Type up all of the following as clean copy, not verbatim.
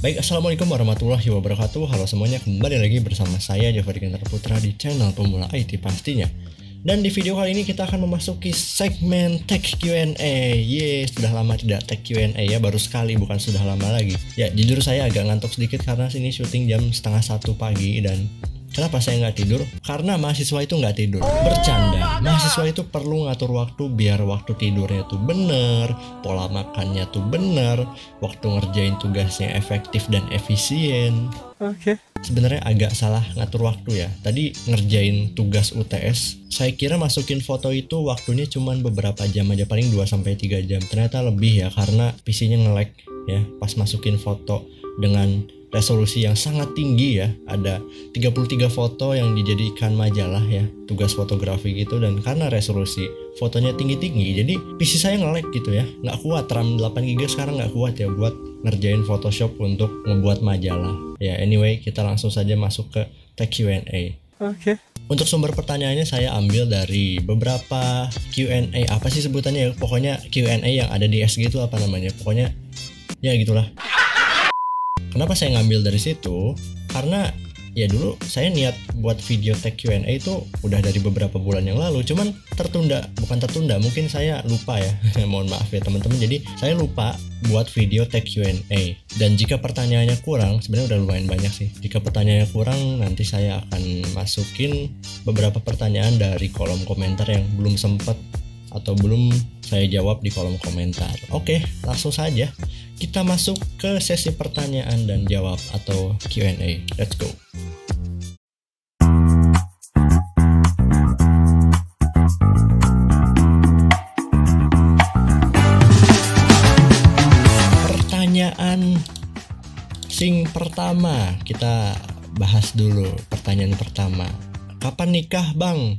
Baik, assalamualaikum warahmatullahi wabarakatuh. Halo semuanya, kembali lagi bersama saya Jafar Dikantar Putra di channel Pemula IT pastinya. Dan di video kali ini kita akan memasuki segmen Tech Q&A. Sudah lama tidak Tech Q&A ya, baru sekali, bukan sudah lama lagi. Ya, jujur saya agak ngantuk sedikit karena sini syuting jam setengah 1 pagi. Dan kenapa saya nggak tidur? Karena mahasiswa itu nggak tidur. Bercanda, mahasiswa itu perlu ngatur waktu biar waktu tidurnya tuh bener, pola makannya tuh bener, waktu ngerjain tugasnya efektif dan efisien. Oke. Sebenarnya agak salah ngatur waktu ya. Tadi ngerjain tugas UTS, saya kira masukin foto itu waktunya cuman beberapa jam aja, paling 2-3 jam. Ternyata lebih ya, karena PC-nya nge-lag ya pas masukin foto dengan resolusi yang sangat tinggi ya. Ada 33 foto yang dijadikan majalah ya, tugas fotografi gitu, dan karena resolusi fotonya tinggi-tinggi jadi PC saya nge-lag gitu ya, nggak kuat. RAM 8GB sekarang nggak kuat ya buat ngerjain Photoshop untuk ngebuat majalah ya. Anyway, kita langsung saja masuk ke Tech Q&A. Oke. Untuk sumber pertanyaannya saya ambil dari beberapa Q&A, apa sih sebutannya ya, pokoknya Q&A yang ada di SG itu apa namanya, pokoknya ya gitulah. Kenapa saya ngambil dari situ? Karena ya dulu saya niat buat video Tech Q&A itu udah dari beberapa bulan yang lalu, cuman bukan tertunda, mungkin saya lupa ya. Mohon maaf ya teman-teman, jadi saya lupa buat video Tech Q&A. Dan jika pertanyaannya kurang, sebenarnya udah lumayan banyak sih. Jika pertanyaannya kurang, nanti saya akan masukin beberapa pertanyaan dari kolom komentar yang belum sempat atau belum saya jawab di kolom komentar. Oke, langsung saja kita masuk ke sesi pertanyaan dan jawab atau Q&A. Let's go. Pertanyaan sing pertama, kita bahas dulu pertanyaan pertama. Kapan nikah, Bang?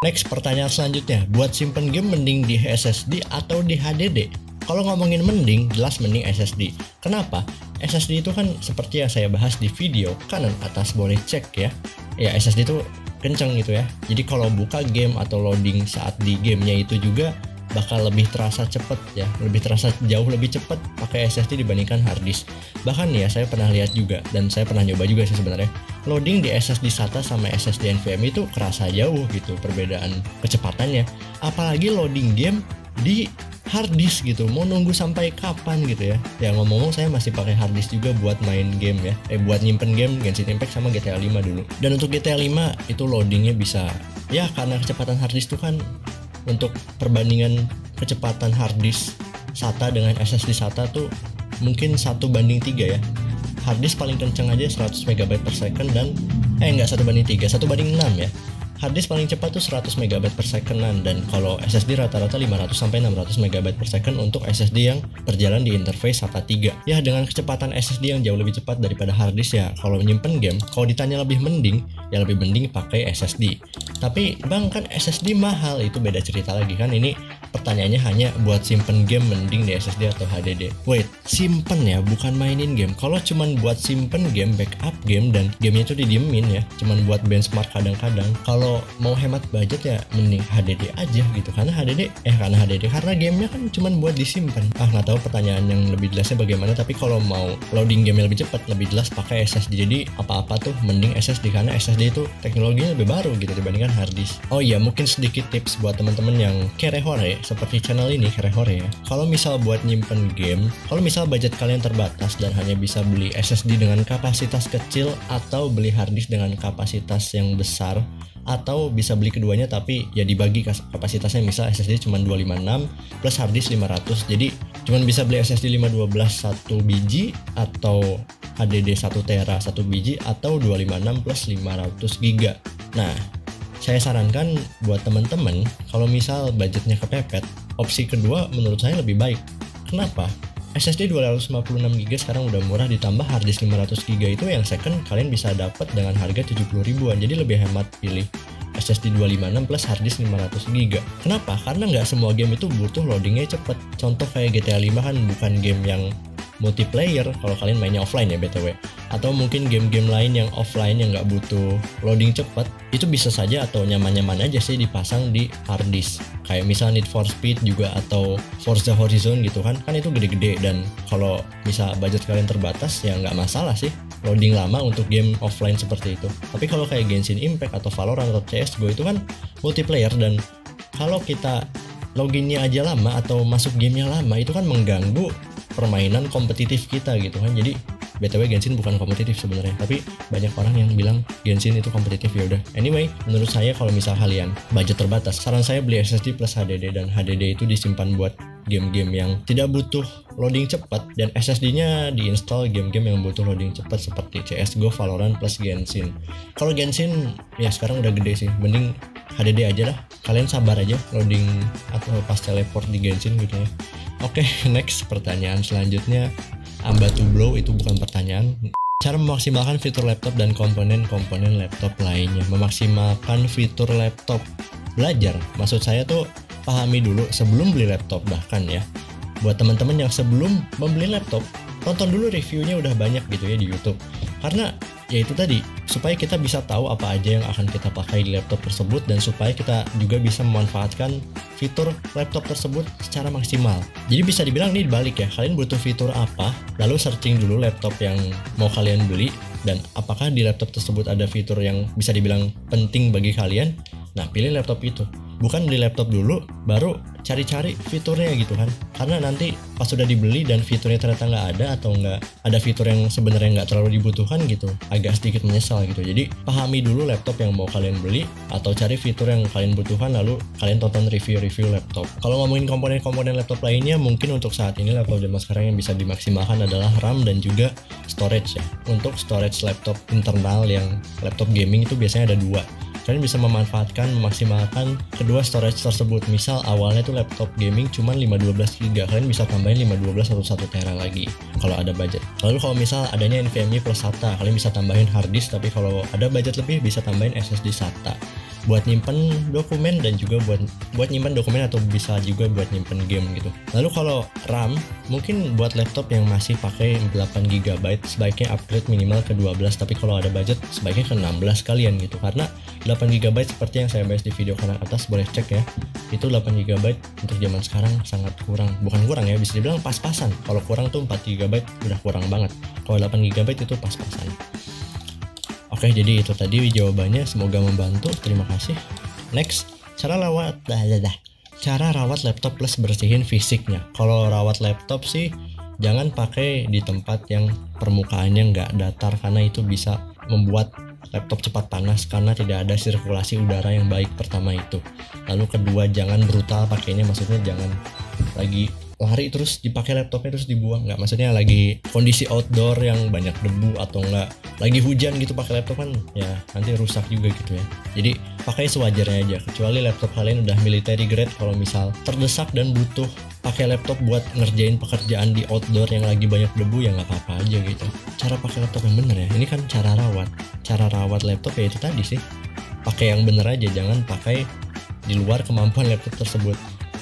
Next, pertanyaan selanjutnya, buat simpen game mending di SSD atau di HDD? Kalau ngomongin mending, jelas mending SSD. Kenapa? SSD itu kan seperti yang saya bahas di video kanan atas, boleh cek ya. Ya, SSD itu kenceng gitu ya. Jadi kalau buka game atau loading saat di gamenya itu juga bakal lebih terasa cepet ya, lebih terasa jauh lebih cepet pakai SSD dibandingkan harddisk. Bahkan ya, saya pernah lihat juga dan saya pernah nyoba juga sih sebenarnya, loading di SSD SATA sama SSD NVMe itu kerasa jauh gitu perbedaan kecepatannya. Apalagi loading game di harddisk gitu, mau nunggu sampai kapan gitu ya. Ya ngomong-ngomong, saya masih pakai harddisk juga buat main game ya, buat nyimpen game Genshin Impact sama GTA 5 dulu. Dan untuk GTA 5 itu loadingnya bisa ya, karena kecepatan harddisk itu kan, untuk perbandingan kecepatan harddisk SATA dengan SSD SATA tuh mungkin 1:3 ya. Harddisk paling kenceng aja 100 MB per second dan enggak 1:3, 1:6 ya. Harddisk paling cepat tuh 100 MB per secondan, dan kalau SSD rata-rata 500-600 MB per second untuk SSD yang berjalan di interface SATA 3. Ya, dengan kecepatan SSD yang jauh lebih cepat daripada harddisk ya, kalau nyimpen game, kalau ditanya lebih mending, ya lebih mending pakai SSD. Tapi Bang, kan SSD mahal, itu beda cerita lagi kan. Ini pertanyaannya hanya buat simpen game mending di SSD atau HDD. Wait, simpen ya, bukan mainin game. Kalau cuman buat simpen game, backup game, dan gamenya itu didiemin ya, cuman buat benchmark kadang-kadang, kalau mau hemat budget ya mending HDD aja gitu. Karena gamenya kan cuman buat disimpan. Nggak tahu pertanyaan yang lebih jelasnya bagaimana, tapi kalau mau loading game lebih cepat, lebih jelas pakai SSD. Jadi apa-apa tuh mending SSD, karena SSD itu teknologinya lebih baru gitu dibandingkan harddisk. Oh iya, mungkin sedikit tips buat teman-teman yang kere-hore seperti channel ini, kere-hore ya. Kalau misal buat nyimpen game, kalau misal budget kalian terbatas dan hanya bisa beli SSD dengan kapasitas kecil atau beli harddisk dengan kapasitas yang besar, atau bisa beli keduanya tapi ya dibagi kapasitasnya, misal SSD cuma 256 plus harddisk 500, jadi cuma bisa beli SSD 512 1 biji atau HDD 1 tera 1 biji atau 256 plus 500 giga. Nah, saya sarankan buat teman-teman, kalau misal budgetnya kepepet, opsi kedua menurut saya lebih baik. Kenapa? SSD 256GB sekarang udah murah, ditambah harddisk 500GB itu yang second kalian bisa dapat dengan harga 70 ribuan. Jadi lebih hemat pilih SSD 256 plus harddisk 500GB. Kenapa? Karena nggak semua game itu butuh loadingnya cepet. Contoh kayak GTA 5 kan bukan game yang multiplayer kalau kalian mainnya offline ya BTW, atau mungkin game-game lain yang offline yang nggak butuh loading cepat, itu bisa saja atau nyaman-nyaman aja sih dipasang di hard disk. Kayak misal Need for Speed juga atau Forza Horizon gitu kan itu gede-gede, dan kalau misal budget kalian terbatas ya nggak masalah sih loading lama untuk game offline seperti itu. Tapi kalau kayak Genshin Impact atau Valorant atau CSGO itu kan multiplayer, dan kalau kita loginnya aja lama atau masuk gamenya lama itu kan mengganggu permainan kompetitif kita gitu kan. Jadi BTW Genshin bukan kompetitif sebenarnya, tapi banyak orang yang bilang Genshin itu kompetitif. Ya udah, anyway, menurut saya kalau misal kalian budget terbatas, saran saya beli SSD plus HDD, dan HDD itu disimpan buat game-game yang tidak butuh loading cepat, dan SSD-nya diinstal game-game yang butuh loading cepat seperti CSGO, Valorant plus Genshin. Kalau Genshin ya sekarang udah gede sih, mending HDD aja lah. Kalian sabar aja loading atau pas teleport di Genshin gitu ya. Oke, next pertanyaan selanjutnya. Amba to blow, itu bukan pertanyaan. Cara memaksimalkan fitur laptop dan komponen-komponen laptop lainnya. Memaksimalkan fitur laptop. Belajar, maksud saya tuh pahami dulu sebelum beli laptop. Bahkan ya, buat teman-teman yang sebelum membeli laptop, tonton dulu reviewnya, udah banyak gitu ya di YouTube. Karena ya itu tadi, supaya kita bisa tahu apa aja yang akan kita pakai di laptop tersebut, dan supaya kita juga bisa memanfaatkan fitur laptop tersebut secara maksimal. Jadi bisa dibilang nih dibalik ya, kalian butuh fitur apa, lalu searching dulu laptop yang mau kalian beli, dan apakah di laptop tersebut ada fitur yang bisa dibilang penting bagi kalian. Nah, pilih laptop itu. Bukan beli laptop dulu baru cari-cari fiturnya gitu kan, karena nanti pas sudah dibeli dan fiturnya ternyata nggak ada, atau nggak ada fitur yang sebenarnya nggak terlalu dibutuhkan gitu, agak sedikit menyesal gitu. Jadi pahami dulu laptop yang mau kalian beli, atau cari fitur yang kalian butuhkan, lalu kalian tonton review laptop. Kalau ngomongin komponen-komponen laptop lainnya, mungkin untuk saat ini laptop zaman sekarang yang bisa dimaksimalkan adalah RAM dan juga storage ya. Untuk storage laptop internal yang laptop gaming itu biasanya ada 2. Kalian bisa memanfaatkan, memaksimalkan kedua storage tersebut. Misal awalnya tuh laptop gaming cuma 512 GB, kalian bisa tambahin 512 atau 1 tera lagi kalau ada budget. Lalu kalau misal adanya NVMe plus SATA, kalian bisa tambahin hard disk, tapi kalau ada budget lebih bisa tambahin SSD SATA buat nyimpen dokumen, dan juga buat nyimpen dokumen, atau bisa juga buat nyimpen game gitu. Lalu kalau RAM, mungkin buat laptop yang masih pakai 8 GB sebaiknya upgrade minimal ke 12, tapi kalau ada budget sebaiknya ke 16 kalian gitu, karena 8 GB seperti yang saya bahas di video kanan atas, boleh cek ya, itu 8 GB untuk zaman sekarang sangat kurang. Bukan kurang ya, bisa dibilang pas-pasan. Kalau kurang tuh 4 GB udah kurang banget, kalau 8 GB itu pas-pasan. Oke, jadi itu tadi jawabannya, semoga membantu. Terima kasih. Next, cara rawat laptop plus bersihin fisiknya. Kalau rawat laptop sih jangan pakai di tempat yang permukaannya nggak datar, karena itu bisa membuat laptop cepat panas karena tidak ada sirkulasi udara yang baik. Pertama itu. Lalu kedua, jangan brutal pakainya, maksudnya jangan lagi lari terus dipakai laptopnya terus dibuang, nggak, maksudnya lagi kondisi outdoor yang banyak debu, atau nggak lagi hujan gitu pakai laptop kan ya nanti rusak juga gitu ya. Jadi pakai sewajarnya aja, kecuali laptop kalian udah military grade. Kalau misal terdesak dan butuh pakai laptop buat ngerjain pekerjaan di outdoor yang lagi banyak debu, ya nggak apa-apa aja gitu. Cara pakai laptop yang bener ya, ini kan cara rawat laptop ya itu tadi sih, pakai yang bener aja, jangan pakai di luar kemampuan laptop tersebut.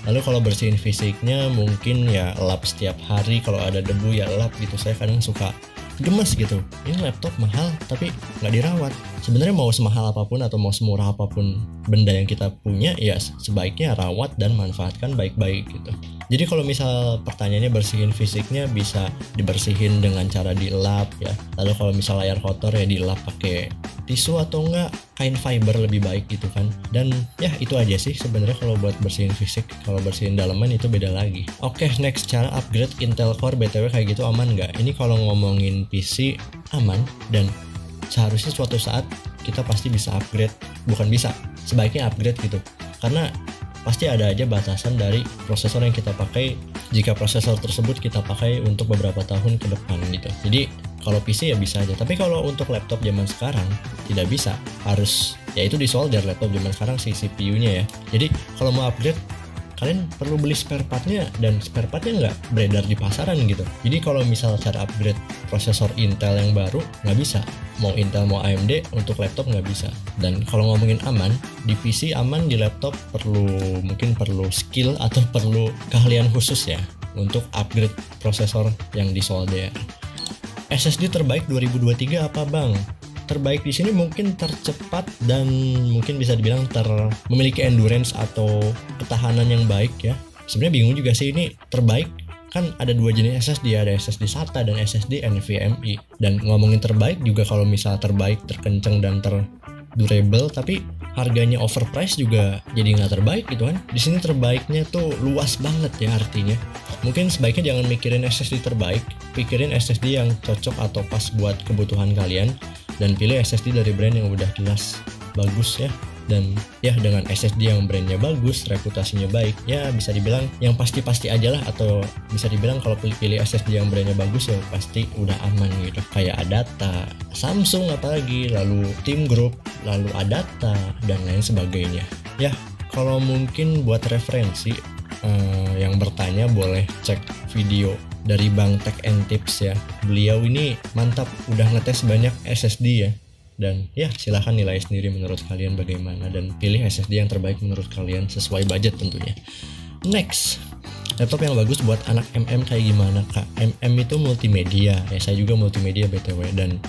Lalu kalau bersihin fisiknya mungkin ya lap setiap hari, kalau ada debu ya lap gitu. Saya kadang suka gemes gitu, ini laptop mahal tapi nggak dirawat. Sebenarnya mau semahal apapun atau mau semurah apapun benda yang kita punya, ya sebaiknya rawat dan manfaatkan baik-baik gitu. Jadi kalau misal pertanyaannya bersihin fisiknya, bisa dibersihin dengan cara dilap ya. Lalu kalau misal layar kotor ya dilap pakai tisu atau enggak kain fiber, lebih baik gitu kan. Dan ya itu aja sih sebenarnya kalau buat bersihin fisik. Kalau bersihin daleman itu beda lagi. Oke, next, cara upgrade Intel Core BTW kayak gitu aman nggak? Ini kalau ngomongin PC aman, dan seharusnya suatu saat kita pasti bisa upgrade. Bukan bisa, sebaiknya upgrade gitu, karena pasti ada aja batasan dari prosesor yang kita pakai jika prosesor tersebut kita pakai untuk beberapa tahun ke depan gitu. Jadi kalau PC ya bisa aja, tapi kalau untuk laptop zaman sekarang tidak bisa, harus yaitu disolder laptop zaman sekarang si CPU-nya ya. Jadi kalau mau upgrade kalian perlu beli spare partnya, dan spare partnya nggak beredar di pasaran gitu. Jadi kalau misal cara upgrade prosesor Intel yang baru nggak bisa, mau Intel mau AMD, untuk laptop nggak bisa. Dan kalau ngomongin aman, di PC aman, di laptop mungkin perlu skill atau perlu keahlian khusus ya. untuk upgrade prosesor yang di solder. SSD terbaik 2023 apa bang? Terbaik di sini mungkin tercepat dan mungkin bisa dibilang memiliki endurance atau ketahanan yang baik ya. Sebenarnya bingung juga sih ini terbaik, kan ada dua jenis SSD, ada SSD SATA dan SSD NVMe. Dan ngomongin terbaik juga, kalau misal terbaik, terkencang dan terdurable, tapi harganya overpriced juga jadi nggak terbaik gitu kan. Di sini terbaiknya tuh luas banget ya artinya. Mungkin sebaiknya jangan mikirin SSD terbaik, pikirin SSD yang cocok atau pas buat kebutuhan kalian, dan pilih SSD dari brand yang udah jelas bagus ya. Dan ya dengan SSD yang brandnya bagus, reputasinya baik, ya bisa dibilang yang pasti-pasti aja lah. Atau bisa dibilang kalau pilih SSD yang brandnya bagus ya pasti udah aman gitu. Kayak Adata, Samsung apalagi, lalu Team Group, lalu Adata dan lain sebagainya. Ya kalau mungkin buat referensi yang bertanya boleh cek video dari Bang Tech and Tips ya. Beliau ini mantap, udah ngetes banyak SSD ya. Dan ya silahkan nilai sendiri menurut kalian bagaimana, dan pilih SSD yang terbaik menurut kalian sesuai budget tentunya. Next, laptop yang bagus buat anak MM kayak gimana kak? MM itu multimedia ya, saya juga multimedia BTW. Dan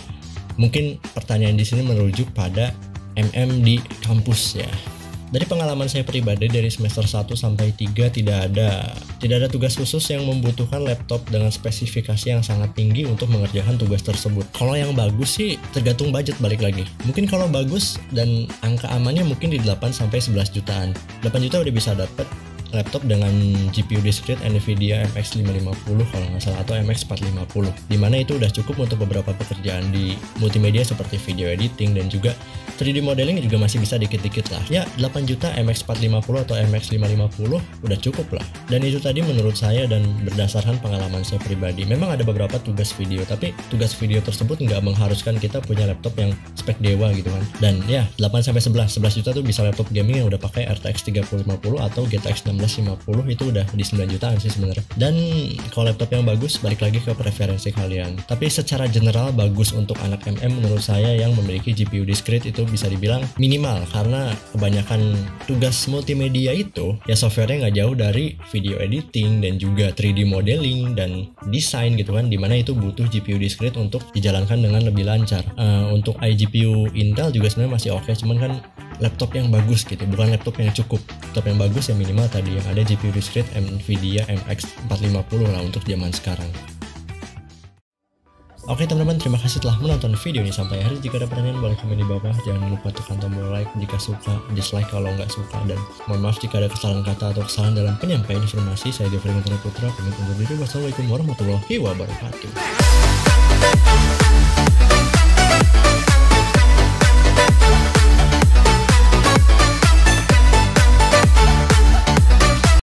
mungkin pertanyaan di sini merujuk pada MM di kampus ya. Dari pengalaman saya pribadi dari semester 1 sampai 3 tidak ada tugas khusus yang membutuhkan laptop dengan spesifikasi yang sangat tinggi untuk mengerjakan tugas tersebut. Kalau yang bagus sih tergantung budget, balik lagi. Mungkin kalau bagus dan angka amannya mungkin di 8 sampai 11 jutaan. 8 juta udah bisa dapat laptop dengan GPU discrete NVIDIA MX 550 kalau nggak salah, atau MX 450, dimana itu udah cukup untuk beberapa pekerjaan di multimedia seperti video editing, dan juga 3D modeling juga masih bisa dikit-dikit lah ya. 8 juta MX 450 atau MX 550 udah cukup lah. Dan itu tadi menurut saya dan berdasarkan pengalaman saya pribadi. Memang ada beberapa tugas video, tapi tugas video tersebut nggak mengharuskan kita punya laptop yang spek dewa gitu kan. Dan ya 8 sampai 11 juta tuh bisa laptop gaming yang udah pakai RTX 3050 atau GTX 1650, itu udah di 9 jutaan sih sebenarnya. Dan kalau laptop yang bagus balik lagi ke preferensi kalian. Tapi secara general bagus untuk anak MM menurut saya yang memiliki GPU discrete itu bisa dibilang minimal, karena kebanyakan tugas multimedia itu ya softwarenya nggak jauh dari video editing dan juga 3D modeling dan desain gitu kan, dimana itu butuh GPU discrete untuk dijalankan dengan lebih lancar. Untuk iGPU Intel juga sebenarnya masih oke, cuman kan laptop yang bagus gitu, bukan laptop yang cukup. Laptop yang bagus ya minimal tadi yang ada GPU discrete NVIDIA MX 450 lah untuk zaman sekarang. Oke teman-teman, terima kasih telah menonton video ini sampai akhir. Jika ada pertanyaan boleh komen di bawah. Jangan lupa tekan tombol like jika suka, dislike kalau nggak suka, dan mohon maaf jika ada kesalahan kata atau kesalahan dalam penyampaian informasi. Saya Jeffrey Putra pamit undur diri. Wassalamualaikum warahmatullahi wabarakatuh.